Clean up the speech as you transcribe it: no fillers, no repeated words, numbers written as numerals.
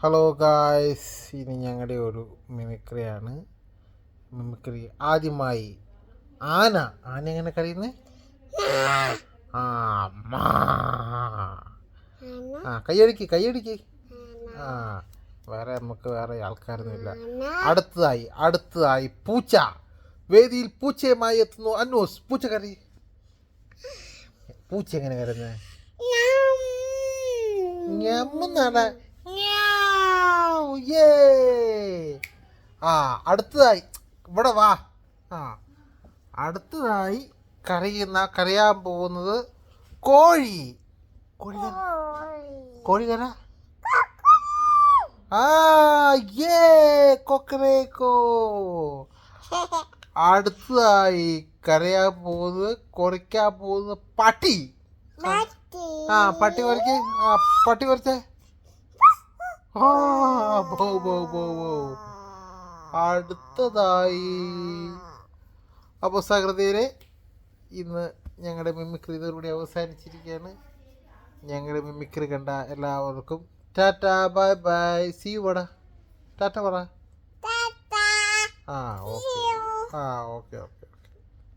Hello guys, ഇനി ഞങ്ങളുടെ ഒരു മിമിക്രിയാണ്. മിമിക്രി ആദ്യമായി ആന എങ്ങനെ കഴിയുന്നേ? ആ മാ. കയ്യടിക്ക്. ആ നമുക്ക് വേറെ ആൾക്കാരൊന്നുമില്ല. അടുത്തതായി പൂച്ച. വേദിയിൽ പൂച്ചയുമായി എത്തുന്നു അന്നൂസ്. പൂച്ച കറി. പൂച്ച എങ്ങനെ കരുന്നത്? ഞമ്മുന്നാണ്. അടുത്തതായി ഇവിടെ വാ. അടുത്തതായി കരയാൻ പോകുന്നത് കോഴി. കോഴി കര. കൊക്കരേക്കോ. അടുത്തതായി കരയാൻ പോകുന്നത് കുരയ്ക്കാൻ പോകുന്നത് പട്ടി. പട്ടി കുരയ്ക്ക്. പട്ടി കുരച്ചേ. അടുത്തതായി അപ്പോൾ സഹൃദയരെ, ഇന്ന് ഞങ്ങളുടെ മിമിക്രി ഇതോടുകൂടി അവസാനിച്ചിരിക്കുകയാണ്. ഞങ്ങളുടെ മിമിക്രി കണ്ട എല്ലാവർക്കും tata, bye bye, see you. വട ടാറ്റ പറ. ഓക്കെ. ഓക്കെ.